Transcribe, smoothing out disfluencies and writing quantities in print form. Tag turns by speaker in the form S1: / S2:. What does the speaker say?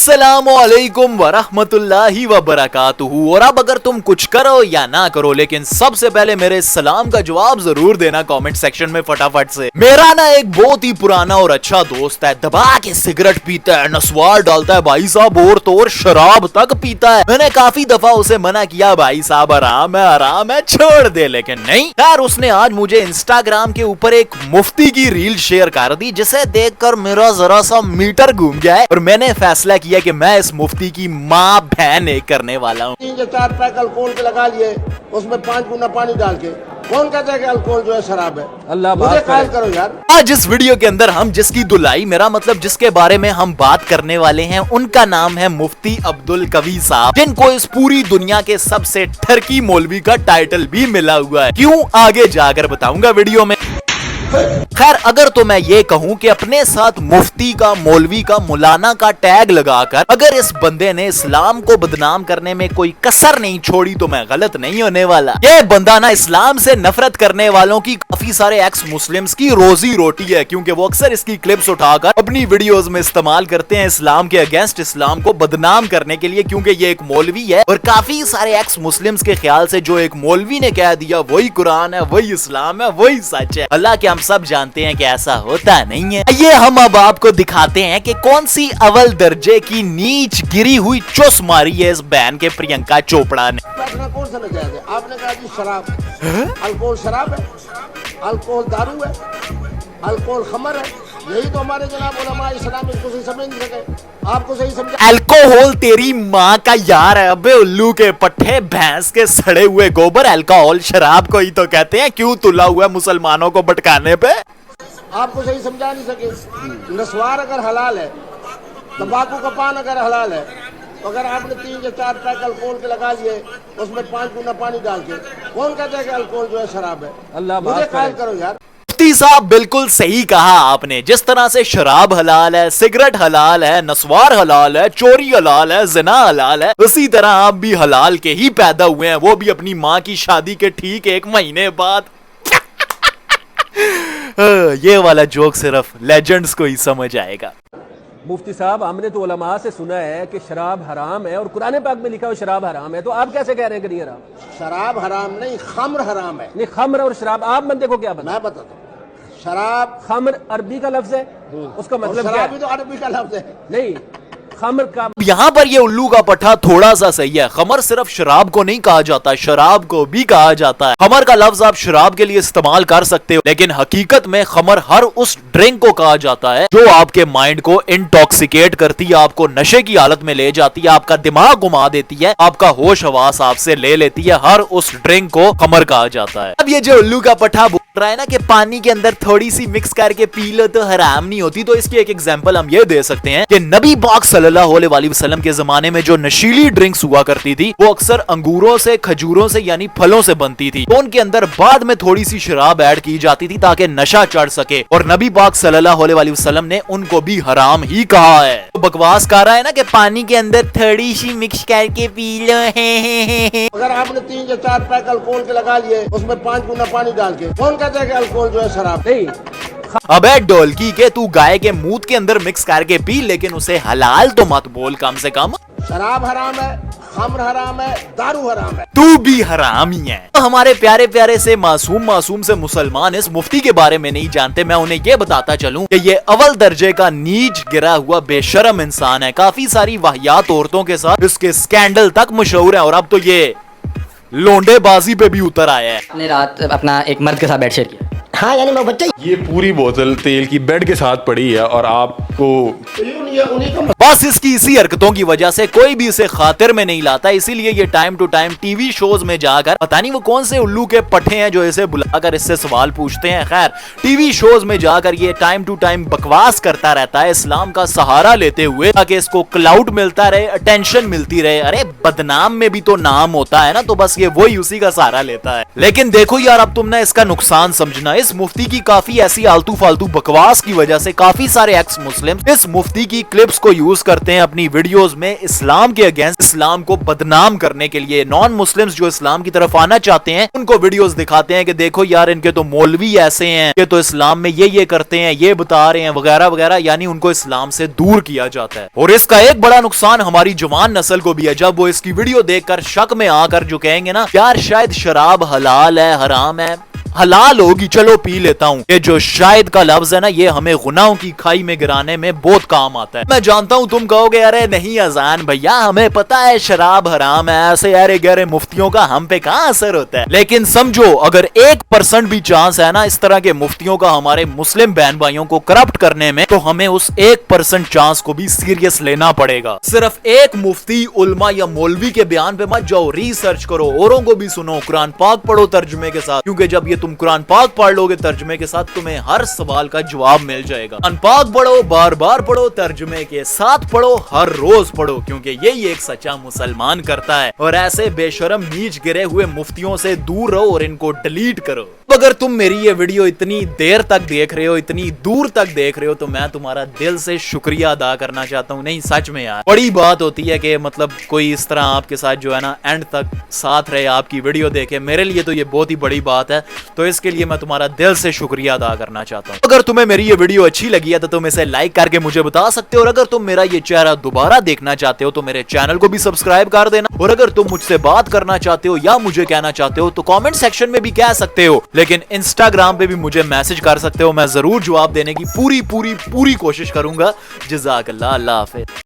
S1: अस्सलामुअलैकुम वरहमतुल्लाहि वबरकातुहू। और अब अगर तुम कुछ करो या ना करो, लेकिन सबसे पहले मेरे सलाम का जवाब जरूर देना कमेंट सेक्शन में फटाफट से। मेरा ना एक बहुत ही पुराना और अच्छा दोस्त है, दबा के सिगरेट पीता है, नस्वार डालता है भाई साहब, और तो और शराब तक पीता है। मैंने काफी दफा उसे मना किया, भाई साहब आराम है छोड़ दे, लेकिन नहीं यार। उसने आज मुझे इंस्टाग्राम के ऊपर एक मुफ्ती की रील शेयर कर दी, जिसे देखकर मेरा जरा सा मीटर घूम गया है और मैंने फैसला किया कि मैं इस मुफ्ती की माँ बहन एक करने वाला हूँ।
S2: 3-4 पैक अल्कोहल के लगा लिए, उसमें 5 गुना पानी डाल के। कौन कहता है कि अल्कोहल जो है शराब है? अल्लाह मुझे कायल करो यार।
S1: आज इस वीडियो के अंदर हम जिसकी धुलाई, मेरा मतलब जिसके बारे में हम बात करने वाले हैं, उनका नाम है मुफ्ती अब्दुल कवी साहब, जिनको इस पूरी दुनिया के सबसे ठरकी मौलवी का टाइटल भी मिला हुआ है। क्यों, आगे जाकर बताऊंगा वीडियो में। खैर, अगर तो मैं ये कहूं कि अपने साथ मुफ्ती का, मौलवी का, मौलाना का टैग लगाकर अगर इस बंदे ने इस्लाम को बदनाम करने में कोई कसर नहीं छोड़ी तो मैं गलत नहीं होने वाला। ये बंदा ना इस्लाम से नफरत करने वालों की काफी सारे एक्स मुस्लिम्स की रोजी रोटी है, क्योंकि वो अक्सर इसकी क्लिप्स उठाकर अपनी वीडियोस में इस्तेमाल करते हैं इस्लाम के अगेंस्ट, इस्लाम को बदनाम करने के लिए, क्योंकि ये एक मौलवी है। और काफी सारे एक्स मुस्लिम्स के ख्याल से जो एक मौलवी ने कह दिया वही कुरान है, वही इस्लाम है, वही सच है। अल्लाह के हम सब जानते हैं कि ऐसा होता नहीं है। ये हम अब आपको दिखाते हैं कि कौन सी अव्वल दर्जे की नीच गिरी हुई चुस मारी है इस बैन के प्रियंका चोपड़ा ने।
S2: कौन सा नजायज है? आपने कहा जी शराब, अल्कोहल शराब है, अल्कोहल दारू है, अल्कोहल खमर है। यही तो हमारे जनाब उलमा इस्लाम इसको सही समझ नहीं सके। आपको सही समझा।
S1: अल्कोहल तेरी माँ का यार है, अबे उल्लू के पट्टे, भैंस के सड़े हुए गोबर। अल्कोहल शराब को ही तो कहते हैं, क्यों तुला हुआ मुसलमानों को भटकाने पे।
S2: आपको सही समझा नहीं सके। नस्वार अगर हलाल है, तंबाकू का पान अगर हलाल है, तो अगर आपने 3-4 पैक अल्कोहल के लगा लिए, उसमें 5 गुना पानी डाल के, कौन कहता है कि अल्कोहल जो है शराब है? अल्लाह मुझे कायल करो यार।
S1: मुफ्ती साहब बिल्कुल सही कहा आपने। जिस तरह से शराब हलाल है, सिगरेट हलाल है, नस्वार हलाल है, चोरी हलाल है, जिना हलाल है, उसी तरह आप भी हलाल के ही पैदा हुए हैं, वो भी अपनी माँ की शादी के ठीक 1 महीने बाद। ये वाला जोक सिर्फ लेजेंड्स को ही समझ आएगा।
S3: मुफ्ती साहब, हमने तो उलमा से सुना है कि शराब हराम है और कुरान पाक में लिखा है शराब हराम है, तो आप कैसे कह रहे हैं कि नहीं हराम?
S2: शराब हराम नहीं, खम्र हराम है।
S3: नहीं, खम्र और शराब आप बंदे को क्या पता?
S2: मैं बताता हूँ। शराब,
S3: खम्र अरबी का लफ्ज है, उसका मतलब क्या
S2: शराब
S3: है?
S2: भी तो अरबी का लफ्ज है।
S3: नहीं, खम्र का
S1: यहाँ पर ये उल्लू का पट्टा थोड़ा सा सही है। खमर सिर्फ शराब को नहीं कहा जाता, शराब को भी कहा जाता है। खमर का लफ्ज आप शराब के लिए इस्तेमाल कर सकते हो, लेकिन हकीकत में खमर हर उस ड्रिंक को कहा जाता है जो आपके माइंड को इंटॉक्सिकेट करती है, आपको नशे की हालत में ले जाती है, आपका दिमाग घुमा देती है, आपका होश हवास आपसे ले लेती है। हर उस ड्रिंक को खमर कहा जाता है। अब ये जो उल्लू का पट्टा बोल रहा है ना कि पानी के अंदर थोड़ी सी मिक्स करके पी लो तो हराम नहीं होती, तो इसकी एक एग्जांपल हम ये दे सकते हैं कि नबी पाक सल्लल्लाहु अलैहि वसल्लम के जमाने में जो नशीली ड्रिंक्स हुआ करती थी, वो अक्सर अंगूरों से, खजूरों से, यानी फलों से बनती थी। तो उनके अंदर बाद में थोड़ी सी शराब ऐड की जाती थी ताकि नशा चढ़ सके, और नबी पाक सल्लल्लाहु अलैहि वसल्लम ने उनको भी हराम ही कहा है। तो बकवास कर रहा है ना कि पानी के अंदर थोड़ी सी मिक्स करके पी लो।
S2: अगर आपने 3-4 पैक अल्कोहल के लगा लिए, उसमें 5 गुना पानी डाल के, कौन कहता है कि अल्कोहल जो है शराब?
S3: नहीं।
S1: अबे डोलकी के, तू गाय के मूत के अंदर मिक्स करके पी, लेकिन उसे हलाल तो मत बोल कम से कम।
S2: शराब हराम है, खम्र हराम है, दारू हराम है।
S1: तू भी हराम ही है। तो हमारे प्यारे प्यारे से मासूम से मुसलमान इस मुफ्ती के बारे में नहीं जानते। मैं उन्हें ये बताता चलूं कि ये अव्वल दर्जे का नीच गिरा हुआ बेशरम इंसान है। काफी सारी वाहियात औरतों के साथ इसके स्कैंडल तक मशहूर है, और अब तो ये लोंडेबाजी पे भी उतर आया है।
S4: अपने रात अपना एक मर्द के साथ बेड शेयर किया।
S2: हाँ, यानी मैं बच्चा
S5: ये पूरी बोतल तेल की बेड के साथ पड़ी है और आपको
S1: बस इसकी इसी हरकतों की वजह से कोई भी इसे खातिर में नहीं लाता, इसीलिए ये time to time TV shows में जाकर, पता नहीं वो कौन से उल्लू के पट्टे हैं जो इसे बुलाकर इससे सवाल पूछते हैं। खैर, टीवी शोज में जाकर ये टाइम टू टाइम बकवास करता रहता है, इस्लाम का सहारा लेते हुए, ताकि इसको क्लाउड मिलता रहे, अटेंशन मिलती रहे। अरे बदनाम में भी तो नाम होता है ना, तो बस ये वही उसी का सहारा लेता है। लेकिन देखो यार, अब तुम ना इसका नुकसान समझना। इस मुफ्ती की काफी ऐसी आलतू फालतू बकवास की वजह से काफी सारे एक्स मुस्लिम इस मुफ्ती की क्लिप्स को यूज करते हैं अपनी वीडियोस में इस्लाम के अगेंस्ट, इस्लाम को बदनाम करने के लिए। नॉन मुस्लिम्स जो इस्लाम की तरफ आना चाहते हैं उनको वीडियोस दिखाते हैं कि देखो यार इनके तो मौलवी ऐसे हैं, ये तो इस्लाम में ये करते हैं, ये बता रहे हैं वगैरह वगैरह, यानी उनको इस्लाम से दूर किया जाता है। और इसका एक बड़ा नुकसान हमारी जवान नस्ल को भी है, जब वो इसकी वीडियो देखकर शक में आकर जो कहेंगे ना यार शायद शराब हलाल है हराम है, हलाल होगी चलो पी लेता हूँ, ये जो शायद का लफ्ज है ना ये हमें गुनाहों की खाई में गिराने में बहुत काम आता है। मैं जानता हूँ तुम कहोगे अरे नहीं अजान भैया हमें पता है शराब हराम है, ऐसे यारे गहरे मुफ्तियों का हम पे कहाँ असर होता है, लेकिन समझो अगर 1% भी चांस है ना इस तरह के मुफ्तियों का हमारे मुस्लिम बहन भाइयों को करप्ट करने में, तो हमें उस 1% चांस को भी सीरियस लेना पड़ेगा। सिर्फ एक मुफ्ती उल्मा या मौलवी के बयान पे मत जाओ, रिसर्च करो, औरों को भी सुनो, कुरान पाक पढ़ो तर्जुमे के साथ, क्योंकि जब ये तुम कुरान पाक पढ़ लोगे तर्जुमे के साथ तुम्हें हर सवाल का जवाब मिल जाएगा। कुरान पाक पढ़ो, बार बार पढ़ो, तर्जुमे के साथ पढ़ो, हर रोज पढ़ो, क्योंकि यही एक सच्चा मुसलमान करता है। और ऐसे बेशरम नीच गिरे हुए मुफ्तियों से दूर रहो और इनको डिलीट करो। अगर तुम मेरी ये वीडियो इतनी देर तक देख रहे हो, इतनी दूर तक देख रहे हो, तो मैं तुम्हारा दिल से शुक्रिया अदा करना चाहता हूँ। नहीं सच में यार बड़ी बात होती है कि मतलब कोई इस तरह आपके साथ जो है ना एंड तक साथ रहे, आपकी वीडियो देखे, मेरे लिए तो ये बहुत ही बड़ी बात है। तो इसके लिए मैं तुम्हारा दिल से शुक्रिया अदा करना चाहता हूँ। अगर तुम्हें मेरी ये वीडियो अच्छी लगी है तो तुम इसे लाइक करके मुझे बता सकते हो, और अगर तुम मेरा ये चेहरा दोबारा देखना चाहते हो तो मेरे चैनल को भी सब्सक्राइब कर देना। और अगर तुम मुझसे बात करना चाहते हो या मुझे कहना चाहते हो तो कमेंट सेक्शन में भी कह सकते हो, लेकिन इंस्टाग्राम पे भी मुझे मैसेज कर सकते हो, मैं जरूर जवाब देने की पूरी कोशिश करूंगा। जज़ाकल्लाह, अल्लाह हाफिज़।